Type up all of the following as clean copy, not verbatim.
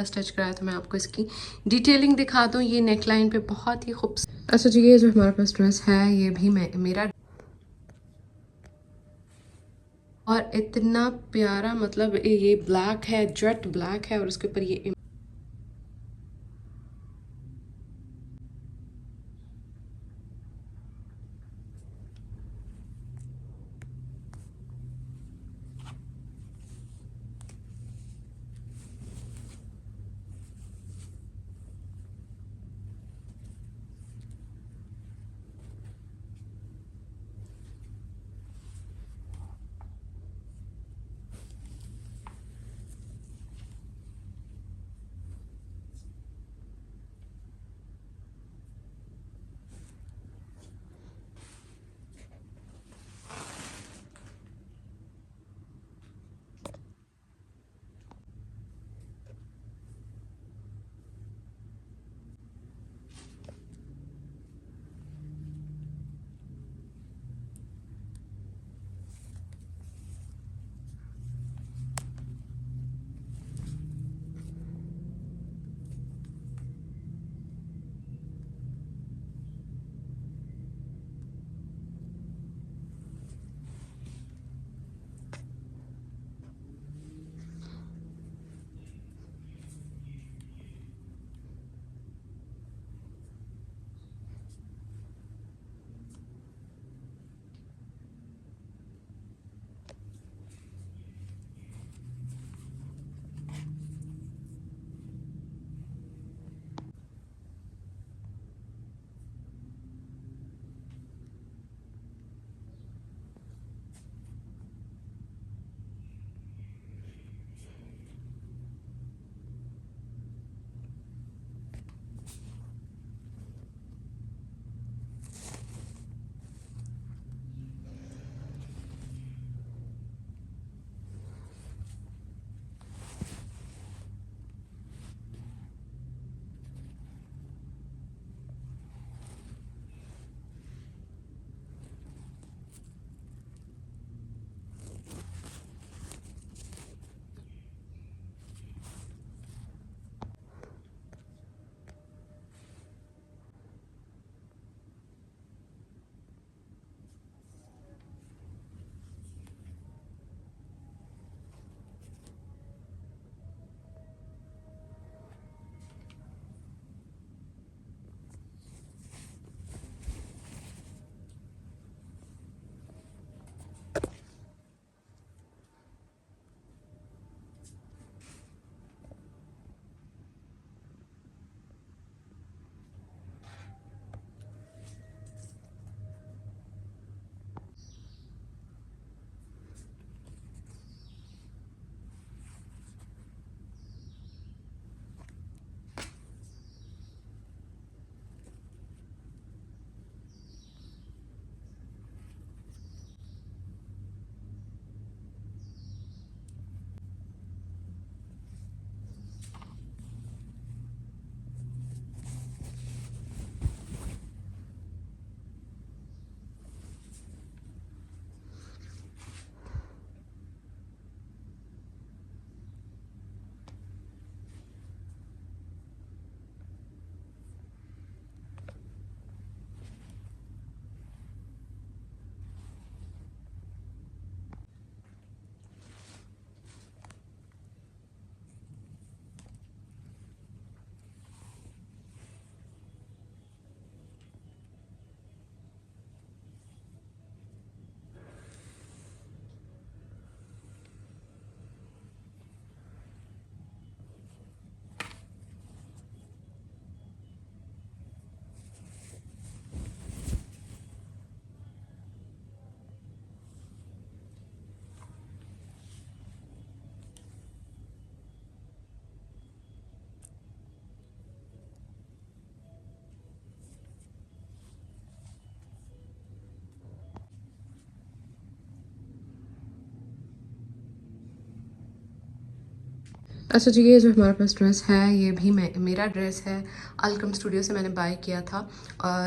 Stitch कराया तो मैं आपको इसकी डिटेलिंग दिखा दूँ। ये नेक लाइन पे बहुत ही खूबसूरत। अच्छा जी, ये जो हमारे पास ड्रेस है ये भी मेरा, और इतना प्यारा, मतलब ये ब्लैक है, जेट ब्लैक है, और उसके ऊपर ये अच्छा जी, ये जो हमारे पास ड्रेस है ये भी मेरा ड्रेस है। अलकम स्टूडियो से मैंने बाय किया था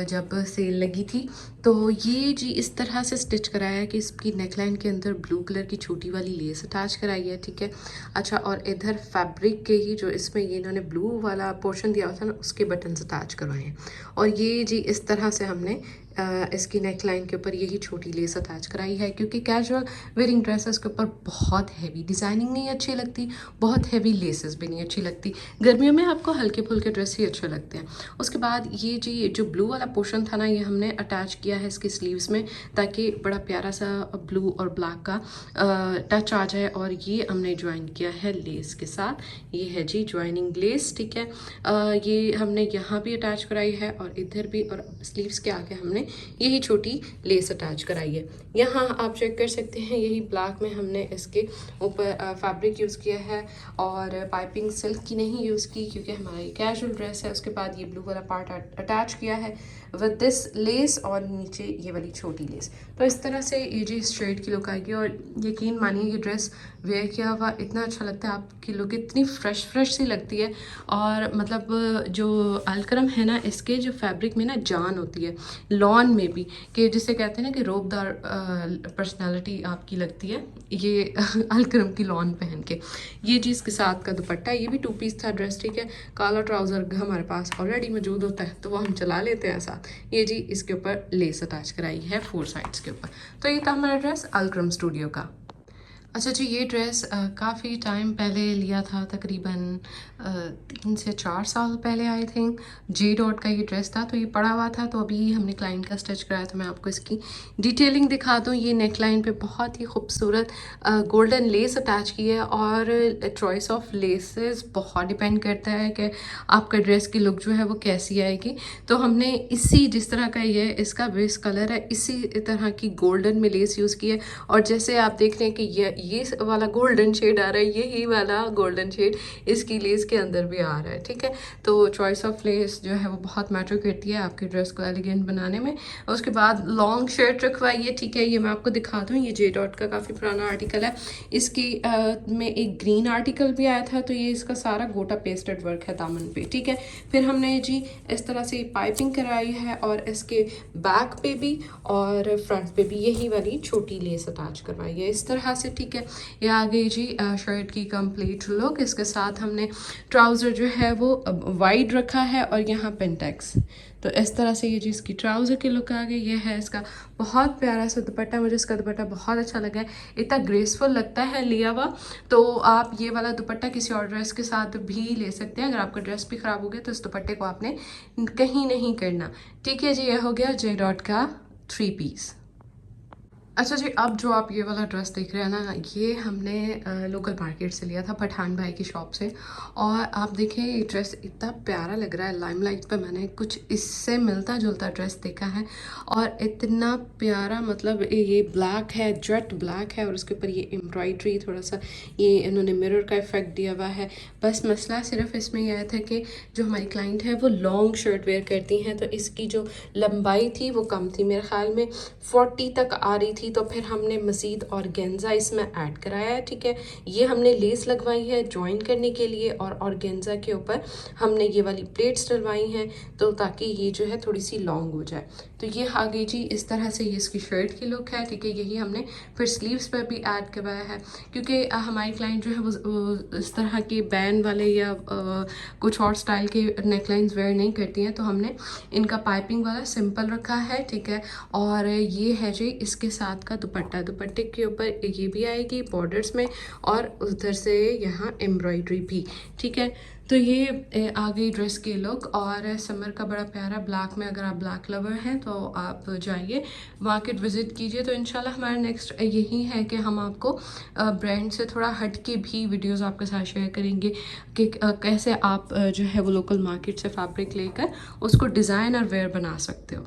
जब सेल लगी थी। तो ये जी इस तरह से स्टिच कराया है कि इसकी नेकलाइन के अंदर ब्लू कलर की छोटी वाली लेस अटैच कराई है, ठीक है। अच्छा, और इधर फैब्रिक के ही जो इसमें ये इन्होंने ब्लू वाला पोर्शन दिया हुआ था ना, उसके बटन्स अटैच करवाए हैं। और ये जी इस तरह से हमने इसकी नेक लाइन के ऊपर यही छोटी लेस अटैच कराई है, क्योंकि कैजुअल वेयरिंग ड्रेसेस के ऊपर बहुत हैवी डिज़ाइनिंग नहीं अच्छी लगती, बहुत हैवी लेसेस भी नहीं अच्छी लगती। गर्मियों में आपको हल्के फुल्के ड्रेस ही अच्छे लगते हैं। उसके बाद ये जी जो ब्लू वाला पोर्शन था ना, ये हमने अटैच किया है इसकी स्लीव्स में, ताकि बड़ा प्यारा सा ब्लू और ब्लैक का टच आ जाए। और ये हमने ज्वाइन किया है लेस के साथ। ये है जी ज्वाइनिंग लेस, ठीक है। ये हमने यहाँ भी अटैच कराई है और इधर भी, और स्लीव्स के आगे हमने यही छोटी लेस अटैच कराई है। यहाँ आप चेक कर सकते हैं, यही ब्लैक में हमने इसके ऊपर फैब्रिक यूज़ किया है और पाइपिंग सिल्क की नहीं यूज़ की, क्योंकि हमारा ये कैजुअल ड्रेस है। उसके बाद ये ब्लू वाला पार्ट अटैच किया है विद दिस लेस और नीचे ये वाली छोटी लेस। तो इस तरह से ये जी स्ट्रेट की लुक आएगी। और यकीन मानिए ये ड्रेस वेयर किया हुआ इतना अच्छा लगता है, आपकी लुक इतनी फ्रेश सी लगती है। और मतलब जो अलकरम है ना, इसके जो फैब्रिक में ना जान होती है, लॉन में भी, कि जिसे कहते हैं ना कि रोबदार पर्सनालिटी आपकी लगती है ये अलकरम की लॉन पहन के। ये जी इसके साथ का दुपट्टा, ये भी 2 पीस था ड्रेस, ठीक है। काला ट्राउज़र हमारे पास ऑलरेडी मौजूद होता है तो वो हम चला लेते हैं साथ। ये जी इसके ऊपर लेस अटैच कराई है 4 साइड्स के ऊपर। तो ये था हमारा ड्रेस अलकरम स्टूडियो का। अच्छा जी, ये ड्रेस काफ़ी टाइम पहले लिया था, तकरीबन 3 से 4 साल पहले आई थिंक। जे डॉट का ये ड्रेस था, तो ये पड़ा हुआ था, तो अभी हमने क्लाइंट का स्टिच कराया। तो मैं आपको इसकी डिटेलिंग दिखा दूँ। ये नेक लाइन पर बहुत ही खूबसूरत गोल्डन लेस अटैच की है। और चॉइस ऑफ लेसेस बहुत डिपेंड करता है कि आपका ड्रेस की लुक जो है वो कैसी आएगी। तो हमने इसी जिस तरह का ये इसका बेस कलर है, इसी तरह की गोल्डन में लेस यूज़ की है। और जैसे आप देख रहे हैं कि ये वाला गोल्डन शेड आ रहा है, यही वाला गोल्डन शेड इसकी लेस के अंदर भी आ रहा है, ठीक है। तो चॉइस ऑफ लेस जो है वो बहुत मैटर करती है आपके ड्रेस को एलिगेंट बनाने में। उसके बाद लॉन्ग शर्ट रखवाइए, ठीक है। ये मैं आपको दिखा दूँ, ये जे डॉट का काफ़ी पुराना आर्टिकल है। इसकी में एक ग्रीन आर्टिकल भी आया था, तो ये इसका सारा गोटा पेस्टेड वर्क है दामन पे, ठीक है। फिर हमने जी इस तरह से पाइपिंग कराई है और इसके बैक पे भी और फ्रंट पे भी यही वाली छोटी लेस अटैच करवाई है इस तरह से, ठीक है। ये आ गई जी शर्ट की कंप्लीट लुक। इसके साथ हमने ट्राउज़र जो है वो वाइड रखा है और यहाँ पेंटेक्स। तो इस तरह से ये जी इसकी ट्राउज़र की लुक आ गई। ये है इसका बहुत प्यारा सा दुपट्टा, मुझे इसका दुपट्टा बहुत अच्छा लगा है, इतना ग्रेसफुल लगता है लिया हुआ। तो आप ये वाला दुपट्टा किसी और ड्रेस के साथ भी ले सकते हैं। अगर आपका ड्रेस भी ख़राब हो गया तो इस दुपट्टे को आपने कहीं नहीं करना, ठीक है जी। ये हो गया जे डॉट का 3 पीस। अच्छा जी, अब जो आप ये वाला ड्रेस देख रहे हैं ना, ये हमने लोकल मार्केट से लिया था, पठान भाई की शॉप से। और आप देखें ये ड्रेस इतना प्यारा लग रहा है, लाइमलाइट पे मैंने कुछ इससे मिलता जुलता ड्रेस देखा है। और इतना प्यारा, मतलब ये ब्लैक है, जेट ब्लैक है, और उसके ऊपर ये एम्ब्रॉयड्री, थोड़ा सा ये इन्होंने मिरर का इफेक्ट दिया हुआ है। बस मसला सिर्फ इसमें यह था कि जो हमारी क्लाइंट है वो लॉन्ग शर्ट वेयर करती हैं, तो इसकी जो लंबाई थी वो कम थी, मेरे ख्याल में 40 तक आ रही थी। तो फिर हमने मज़ीद ऑर्गेन्जा इसमें ऐड कराया है, ठीक है। ये हमने लेस लगवाई है जॉइन करने के लिए, और ऑर्गेन्जा के ऊपर हमने ये वाली प्लेट्स डलवाई हैं, तो ताकि ये जो है थोड़ी सी लॉन्ग हो जाए। तो ये आ गई जी इस तरह से ये इसकी शर्ट की लुक है, ठीक है। यही हमने फिर स्लीव्स पर भी ऐड करवाया है, क्योंकि हमारी क्लाइंट जो है वो इस तरह के बैंड वाले या कुछ और स्टाइल के नेकलाइंस वेयर नहीं करती हैं, तो हमने इनका पाइपिंग वाला सिंपल रखा है, ठीक है। और ये है जी इसके साथ का दुपट्टा, दुपट्टे के ऊपर ये भी आएगी बॉर्डर्स में, और उधर से यहाँ एम्ब्रॉयडरी भी, ठीक है। तो ये आ गई ड्रेस की लुक। और समर का बड़ा प्यारा ब्लैक में, अगर आप ब्लैक लवर हैं तो आप जाइए मार्केट विज़िट कीजिए। तो इंशाल्लाह हमारा नेक्स्ट यही है कि हम आपको ब्रांड से थोड़ा हट के भी वीडियोस आपके साथ शेयर करेंगे कि कैसे आप जो है वो लोकल मार्केट से फैब्रिक लेकर उसको डिज़ाइन और वेयर बना सकते हो।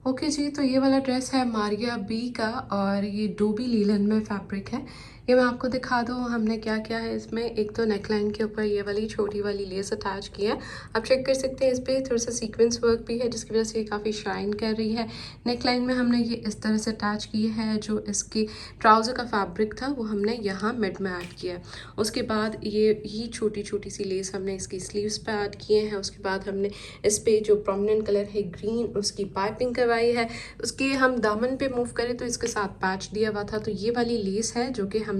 ओके जी, तो ये वाला ड्रेस है मारिया बी का, और ये डोबी लीलन में फैब्रिक है, ये मैं आपको दिखा दूँ हमने क्या किया है इसमें। एक तो नेकलाइन के ऊपर ये वाली छोटी वाली लेस अटैच की है, आप चेक कर सकते हैं। इस पर थोड़ा सा सीक्वेंस वर्क भी है जिसकी वजह से ये काफ़ी शाइन कर रही है। नेकलाइन में हमने ये इस तरह से अटैच की है। जो इसकी ट्राउज़र का फैब्रिक था वो हमने यहाँ मिड में ऐड किया है। उसके बाद ये छोटी छोटी सी लेस हमने इसकी स्लीव्स पे ऐड किए हैं। उसके बाद हमने इस पर जो प्रोमिनेंट कलर है ग्रीन, उसकी पाइपिंग करवाई है। उसके हम दामन पे मूव करें तो इसके साथ पैच दिया हुआ था। तो ये वाली लेस है जो कि हमने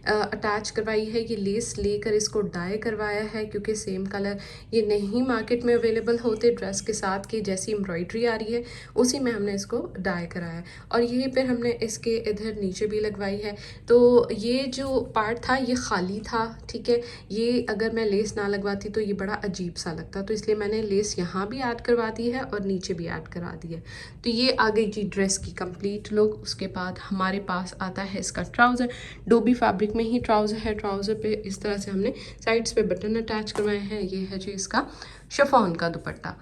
अटैच करवाई है। ये लेस लेकर इसको डाई करवाया है क्योंकि सेम कलर ये नहीं मार्केट में अवेलेबल होते ड्रेस के साथ की जैसी एम्ब्रॉयडरी आ रही है उसी में हमने इसको डाई कराया है। और यहीं पर हमने इसके इधर नीचे भी लगवाई है। तो ये जो पार्ट था ये खाली था, ठीक है। ये अगर मैं लेस ना लगवाती तो ये बड़ा अजीब सा लगता, तो इसलिए मैंने लेस यहाँ भी ऐड करवा दी है और नीचे भी ऐड करा दी है। तो ये आ गई जी ड्रेस की कंप्लीट लुक। उसके बाद हमारे पास आता है इसका ट्राउज़र। डोबी फैब्रिक में ही ट्राउज़र है। ट्राउज़र पे इस तरह से हमने साइड्स पे बटन अटैच करवाए हैं। ये है जी इसका शिफॉन का दुपट्टा।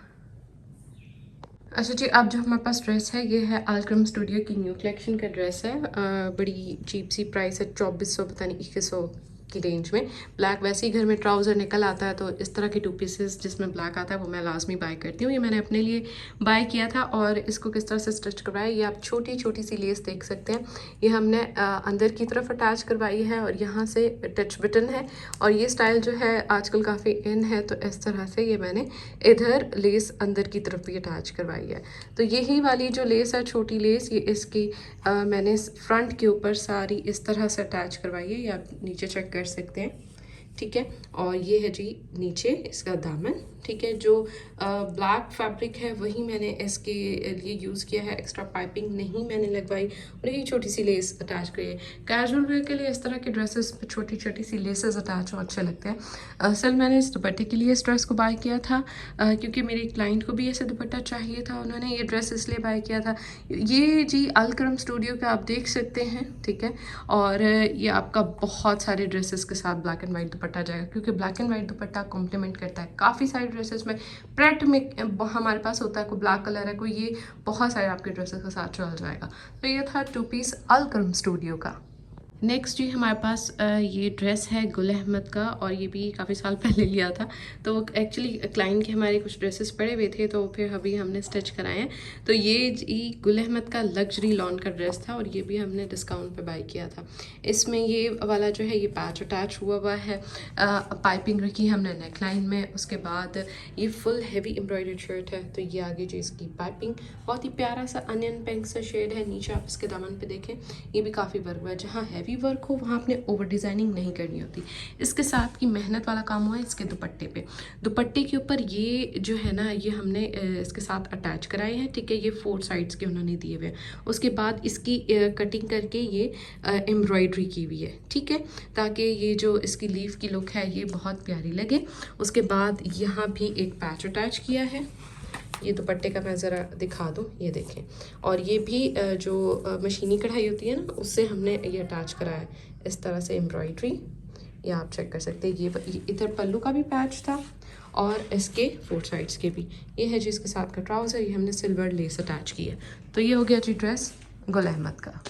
अच्छा जी, अब जो हमारे पास ड्रेस है ये है अल्क्रम स्टूडियो की न्यू कलेक्शन का ड्रेस है। बड़ी चीप सी प्राइस है, 2400 पता नहीं 2100 की रेंज में। ब्लैक वैसे ही घर में ट्राउज़र निकल आता है तो इस तरह के 2 पीसेस जिसमें ब्लैक आता है वो मैं लाजमी बाय करती हूँ। ये मैंने अपने लिए बाय किया था। और इसको किस तरह से स्टिच करवाया ये आप छोटी छोटी सी लेस देख सकते हैं। ये हमने अंदर की तरफ अटैच करवाई है और यहाँ से टच बटन है। और ये स्टाइल जो है आजकल काफ़ी इन है, तो इस तरह से ये मैंने इधर लेस अंदर की तरफ भी अटैच करवाई है। तो यही वाली जो लेस है छोटी लेस, ये इसकी मैंने फ्रंट के ऊपर सारी इस तरह से अटैच करवाई है। ये आप नीचे चेक कर सकते हैं, ठीक है। और ये है जी नीचे इसका दामन, ठीक है। जो ब्लैक फैब्रिक है वही मैंने इसके लिए यूज़ किया है, एक्स्ट्रा पाइपिंग नहीं मैंने लगवाई। और ये छोटी सी लेस अटैच करी है। कैजुअल वेयर के लिए इस तरह के ड्रेसेस पे छोटी छोटी सी लेसेस अटैच हो अच्छे लगते हैं। असल मैंने इस दुपट्टे के लिए इस ड्रेस को बाय किया था क्योंकि मेरे क्लाइंट को भी ऐसे दुपट्टा चाहिए था। उन्होंने ये ड्रेस इसलिए बाय किया था। ये जी अलक्रम स्टूडियो का आप देख सकते हैं, ठीक है। और ये आपका बहुत सारे ड्रेसेस के साथ ब्लैक एंड वाइट दुपट्टा जाएगा क्योंकि black and white dupatta complement करता है काफ़ी सारे ड्रेसेस में। प्रेट में हमारे पास होता है, कोई ब्लैक कलर है कोई, ये बहुत सारे आपके ड्रेसेस के साथ चल जाएगा। तो ये था 2 पीस अलक्रम स्टूडियो का। नेक्स्ट जी हमारे पास ये ड्रेस है गुल अहमद का, और ये भी काफ़ी साल पहले लिया था। तो एक्चुअली क्लाइंट के हमारे कुछ ड्रेसेस पड़े हुए थे तो फिर अभी हमने स्टिच कराए हैं। तो ये जी गुल अहमद का लग्जरी लॉन का ड्रेस था और ये भी हमने डिस्काउंट पे बाय किया था। इसमें ये वाला जो है ये पैच अटैच हुआ है। पाइपिंग रखी हमने नेक लाइन में। उसके बाद ये फुल हैवी एम्ब्रॉयडर्ड शर्ट है। तो ये आगे जी इसकी पाइपिंग बहुत ही प्यारा सा अनियन पिंक सा शेड है। नीचे आप इसके दामन पे देखें ये भी काफ़ी वर्क हुआ है। जहाँ हैवी वर्क हो वहाँ आपने ओवर डिज़ाइनिंग नहीं करनी होती। इसके साथ की मेहनत वाला काम हुआ है इसके दुपट्टे पे। दुपट्टे के ऊपर ये जो है ना ये हमने इसके साथ अटैच कराए हैं, ठीक है। ये 4 साइड्स के उन्होंने दिए हुए हैं। उसके बाद इसकी कटिंग करके ये एम्ब्रॉयडरी की हुई है, ठीक है, ताकि ये जो इसकी लीफ की लुक है ये बहुत प्यारी लगे। उसके बाद यहाँ भी एक पैच अटैच किया है। ये दुपट्टे का मैं ज़रा दिखा दूँ, ये देखें। और ये भी जो मशीनी कढ़ाई होती है ना उससे हमने ये अटैच कराया है इस तरह से एम्ब्रॉयडरी। ये आप चेक कर सकते हैं। ये इधर पल्लू का भी पैच था और इसके 4 साइड्स के भी। ये है जी इसके साथ का ट्राउज़र, ये हमने सिल्वर लेस अटैच की है। तो ये हो गया जी ड्रेस गुल अहमद का।